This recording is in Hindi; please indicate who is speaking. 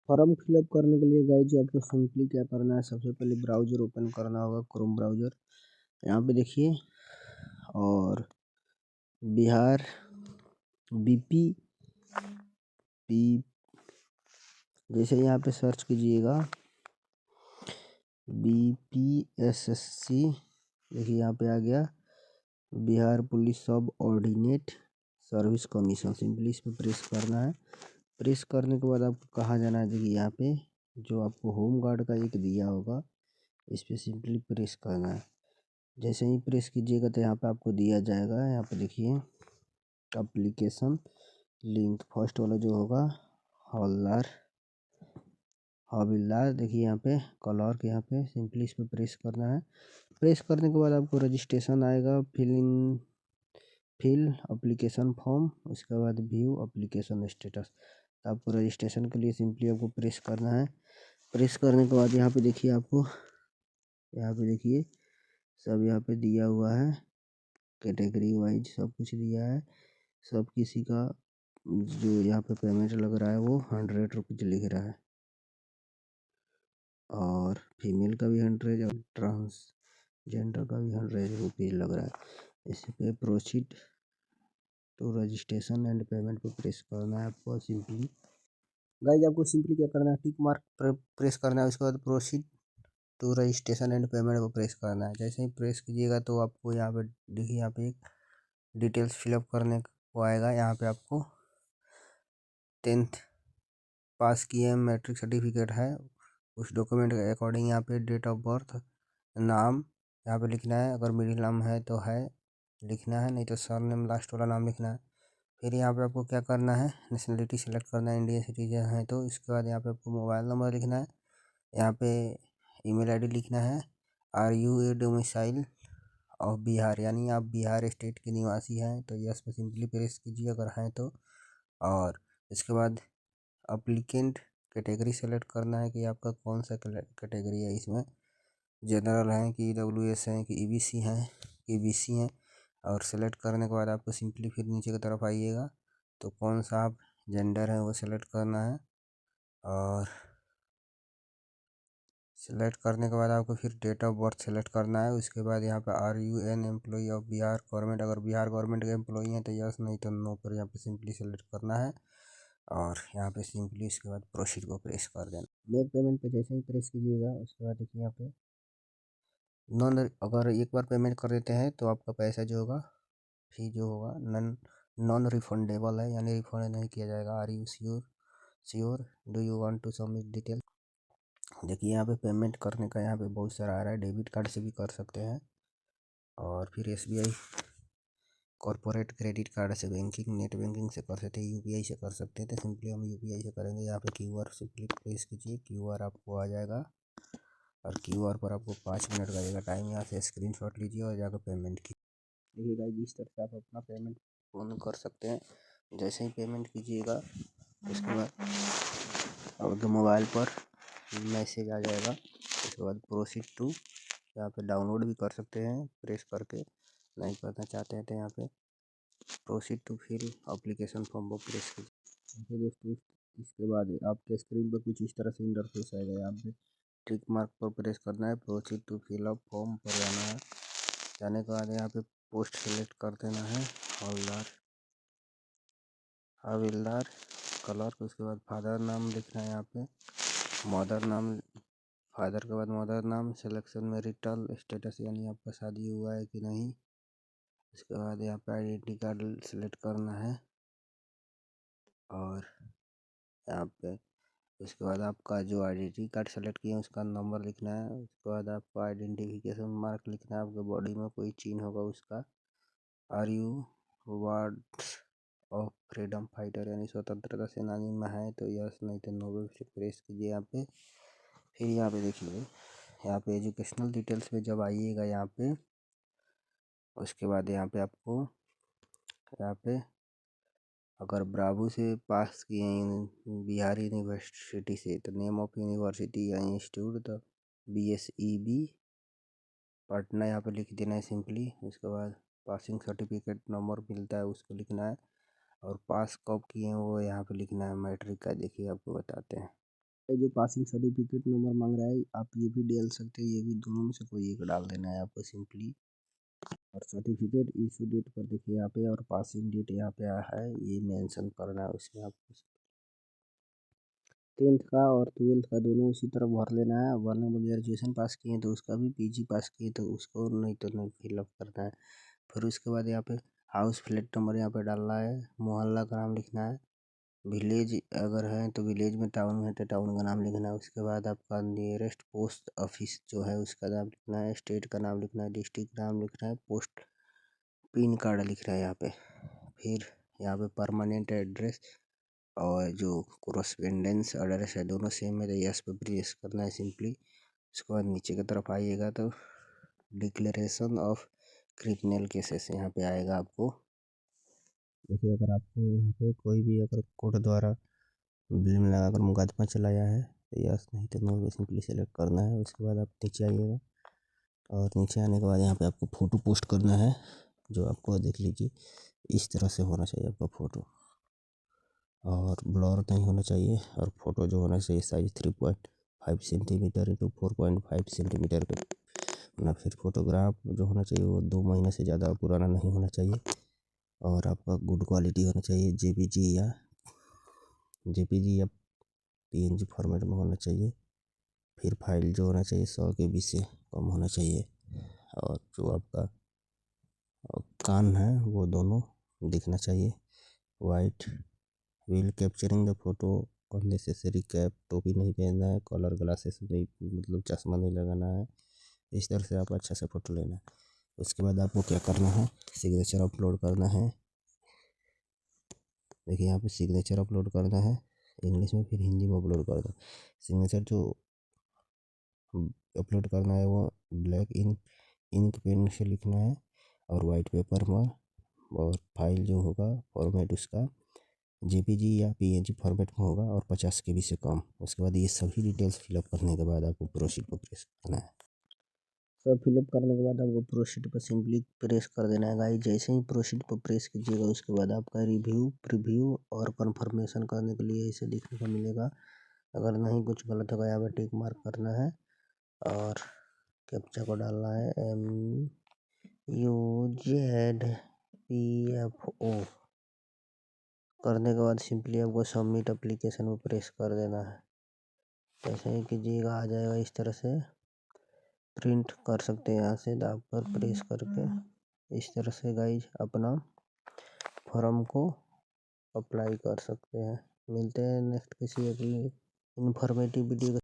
Speaker 1: फॉर्म फिलअप करने के लिए गाइज आपको सिंपली क्या करना है, सबसे पहले ब्राउज़र ओपन करना होगा, क्रोम ब्राउज़र। यहाँ पे देखिए और बिहार बीपी पी जैसे यहाँ पे सर्च कीजिएगा BPSSC, देखिए यहाँ पे आ गया बिहार पुलिस सब ऑर्डिनेट सर्विस कमीशन। सिंपली इस पर प्रेस करना है। प्रेस करने के बाद आपको कहाँ जाना है, देखिए यहाँ पे जो आपको होम गार्ड का एक दिया होगा इस पर सिंपली प्रेस करना है। जैसे ही प्रेस कीजिएगा तो यहाँ पे आपको दिया जाएगा, यहाँ पे देखिए एप्लीकेशन लिंक फर्स्ट वाला जो होगा हवलदार, देखिए यहाँ पे कलर के यहाँ पे सिंपली इस पर प्रेस करना है। प्रेस करने के बाद आपको रजिस्ट्रेशन आएगा, फिल एप्लीकेशन फॉर्म, उसके बाद व्यू एप्लीकेशन स्टेटस। तो आपको रजिस्ट्रेशन के लिए सिंपली आपको प्रेस करना है। प्रेस करने के बाद यहाँ पे देखिए आपको सब यहाँ पे दिया हुआ है, कैटेगरी वाइज सब कुछ दिया है। सब किसी का जो यहाँ पे पेमेंट लग रहा है वो 100 रुपीज़ लिख रहा है, और फीमेल का भी 100 और ट्रांसजेंडर का भी 100 रुपीज़ लग रहा है। इस पे proceed to registration and payment पे प्रेस करना है आपको। सिंपली गाइज आपको सिंपली क्या करना है, टिक मार्क प्रेस करना है, उसके बाद proceed to registration and payment को प्रेस करना है। जैसे ही प्रेस कीजिएगा तो आपको यहाँ पे देखिए यहाँ पे एक डिटेल्स फिलअप करने को आएगा। यहाँ पे आपको 10th पास किए मैट्रिक सर्टिफिकेट है, उस डॉक्यूमेंट के अकॉर्डिंग यहाँ पे डेट ऑफ बर्थ, नाम यहाँ पे लिखना है, अगर मिडिल नाम है तो है लिखना है, नहीं तो सरनेम लास्ट वाला नाम लिखना है। फिर यहाँ पे आपको क्या करना है, नेशनलिटी सेलेक्ट करना है, इंडियन सिटीजन है तो। इसके बाद यहाँ पे आपको मोबाइल नंबर लिखना है, यहाँ पे ईमेल आईडी लिखना है। Are you a domicile of Bihar, यानी आप बिहार स्टेट के निवासी हैं तो यस पे सिंपली प्रेस कीजिए अगर हैं तो। और इसके बाद अप्लीकेंट कैटेगरी सेलेक्ट करना है कि आपका कौन सा कैटेगरी है, इसमें जनरल हैं कि EWS हैं कि EBC हैं कि BC हैं। और सेलेक्ट करने के बाद आपको सिंपली फिर नीचे की तरफ आइएगा तो कौन सा आप जेंडर है वो सेलेक्ट करना है। और सेलेक्ट करने के बाद आपको फिर डेट ऑफ बर्थ सेलेक्ट करना है। उसके बाद यहाँ पे are you an employee of Bihar government, अगर बिहार गवर्नमेंट के एम्प्लॉई हैं तो यस, नहीं तो नो पर यहाँ पे सिंपली सेलेक्ट करना है। और यहाँ पे सिंपली इसके बाद प्रोसीड को प्रेस कर देना। मेक पेमेंट पे जैसे ही प्रेस कीजिएगा उसके बाद देखिए यहाँ पे अगर एक बार पेमेंट कर देते हैं तो आपका पैसा जो होगा फी जो होगा नॉन रिफंडेबल है, यानी रिफंड नहीं किया जाएगा। Are you sure do you want to submit detail. देखिए यहाँ पे पेमेंट करने का यहाँ पे बहुत सारा आ रहा है, डेबिट कार्ड से भी कर सकते हैं और फिर SBI कॉर्पोरेट क्रेडिट कार्ड से, बैंकिंग नेट बैंकिंग से कर सकते हैं, UPI से कर सकते हैं। तो सिंपली हम UPI से करेंगे। यहाँ पे QR सिंपली प्रेस कीजिए, QR आपको आ जाएगा और QR पर आपको 5 मिनट लगेगा टाइम। यहाँ से स्क्रीनशॉट लीजिए और जाकर पेमेंट कीजिए। देखिए गाइस इस तरह से आप अपना पेमेंट फोन कर सकते हैं। जैसे ही पेमेंट कीजिएगा उसके बाद आपके मोबाइल पर मैसेज आ जाएगा। उसके बाद प्रोसीड टू, यहाँ पे डाउनलोड भी कर सकते हैं प्रेस करके, नहीं करना चाहते हैं तो यहाँ पे proceed to fill application form को प्रेस कीजिए। दोस्तों इसके बाद आपके स्क्रीन पर कुछ इस तरह से इंटरफेस आएगा। यहाँ पे टिक मार्क पर प्रेस करना है, proceed to fill up form पर जाना है। जाने के बाद यहाँ पे पोस्ट सेलेक्ट कर देना है, हवलदार कलर। उसके बाद फादर नाम लिखना है, यहाँ पे मदर नाम, फादर के बाद मदर नाम। सिलेक्शन मैरिटल स्टेटस, यानी आपका शादी हुआ है कि नहीं। उसके बाद यहाँ पे आइडेंटिटी कार्ड सेलेक्ट करना है और यहाँ पे उसके बाद आपका जो आइडेंटिटी कार्ड सेलेक्ट किया उसका नंबर लिखना है। उसके बाद आपको आइडेंटिफिकेशन मार्क लिखना है, आपके बॉडी में कोई चिन्ह होगा उसका। Are you wards of freedom fighter, यानी स्वतंत्रता सेनानी में है तो यस, नहीं तो नो पे प्रेस कीजिए यहाँ पे। फिर यहाँ पे देखिए, यहाँ पे एजुकेशनल डिटेल्स पे जब आइएगा यहाँ पे, उसके बाद यहाँ पे आपको यहाँ पे अगर ब्रावो से पास किए हैं बिहार यूनिवर्सिटी से तो नेम ऑफ यूनिवर्सिटी या इंस्टीट्यूट तो BSEB पटना यहाँ पे लिख देना है सिंपली। उसके बाद पासिंग सर्टिफिकेट नंबर मिलता है उसको लिखना है और पास कब किए हैं वो यहाँ पे लिखना है मैट्रिक का। देखिए आपको बताते हैं, ये जो पासिंग सर्टिफिकेट नंबर मांग रहा है आप ये भी डाल सकते हैं, ये भी दोनों में से कोई एक डाल देना है आपको सिंपली। और सर्टिफिकेट इशू डेट पर देखिए यहाँ पे, और पासिंग डेट यहाँ पे आया है, ये मेंशन करना है उसमें आपको। 10th का और 12th का दोनों उसी तरह भर लेना है। वरना वो ग्रेजुएशन पास किए हैं तो उसका भी, पीजी पास किए तो उसको, नहीं तो नहीं फिलअप करना है। फिर उसके बाद यहाँ पे हाउस फ्लैट नंबर यहाँ पे डालना है, मोहल्ला का नाम लिखना है, विलेज अगर है तो विलेज में, टाउन में तो टाउन का नाम लिखना है। उसके बाद आपका नियरेस्ट पोस्ट ऑफिस जो है उसका नाम लिखना है, स्टेट का नाम लिखना है, डिस्ट्रिक्ट का नाम लिखना है, पोस्ट पिन कार्ड लिख रहा है यहाँ पे। फिर यहाँ पे परमानेंट एड्रेस और जो कोरस्पेंडेंस एड्रेस है दोनों सेम है तो यस पे प्रेस करना है सिंपली। उसके बाद नीचे की तरफ आइएगा तो डिक्लेरेशन ऑफ क्रिमिनल केसेस यहाँ पे आएगा आपको। देखिए अगर आपको यहाँ पे कोई भी अगर कोर्ट द्वारा ब्लेम लगाकर मुकदमा चलाया है तो यस, नहीं तो नो सिंपली सेलेक्ट करना है। उसके बाद आप नीचे आइएगा और नीचे आने के बाद यहाँ पे आपको फ़ोटो पोस्ट करना है, जो आपको देख लीजिए इस तरह से होना चाहिए आपका फ़ोटो, और ब्लर नहीं होना चाहिए। और फ़ोटो जो होना चाहिए साइज 3.5 सेंटीमीटर इंटू 4.5 सेंटीमीटर का ना। फिर फोटोग्राफ जो होना चाहिए वो 2 महीने से ज़्यादा पुराना नहीं होना चाहिए, और आपका गुड क्वालिटी होना चाहिए, जेपीजी या पीएनजी फॉर्मेट में होना चाहिए। फिर फाइल जो होना चाहिए 100 KB से कम होना चाहिए, और जो आपका कान है वो दोनों दिखना चाहिए white. Wheel capturing the photo unnecessary cap, टोपी नहीं पहनना है, कलर ग्लासेस नहीं, मतलब चश्मा नहीं लगाना है। इस तरह से आप अच्छा से फ़ोटो लेना है। उसके बाद आपको क्या करना है, सिग्नेचर अपलोड करना है। देखिए यहाँ पे सिग्नेचर अपलोड करना है इंग्लिश में, फिर हिंदी में अपलोड करना है। सिग्नेचर जो अपलोड करना है वो ब्लैक इंक पेन से लिखना है और वाइट पेपर में। और फाइल जो होगा फॉर्मेट उसका जेपीजी या पीएनजी फॉर्मेट में होगा और 50 KB से कम। उसके बाद ये सभी डिटेल्स फिलअप करने के बाद आपको प्रोसीड पर प्रेस करना है। सब फिलअप करने के बाद आपको प्रोसीड पर सिंपली प्रेस कर देना है गाइस। जैसे ही प्रोसीड पर प्रेस कीजिएगा उसके बाद आपका रिव्यू, प्रीव्यू और कंफर्मेशन करने के लिए इसे देखने को मिलेगा। अगर नहीं कुछ गलत होगा यहाँ पर टिक मार्क करना है और कैप्चा को डालना है MUZPFO। करने के बाद सिंपली आपको सबमिट एप्लीकेशन में प्रेस कर देना है। जैसे ही कीजिएगा आ जाएगा इस तरह से। प्रिंट कर सकते हैं यहाँ से दाब पर प्रेस करके। इस तरह से गाइज अपना फॉर्म को अप्लाई कर सकते हैं। मिलते हैं नेक्स्ट किसी अगली इन्फॉर्मेटिव वीडियो।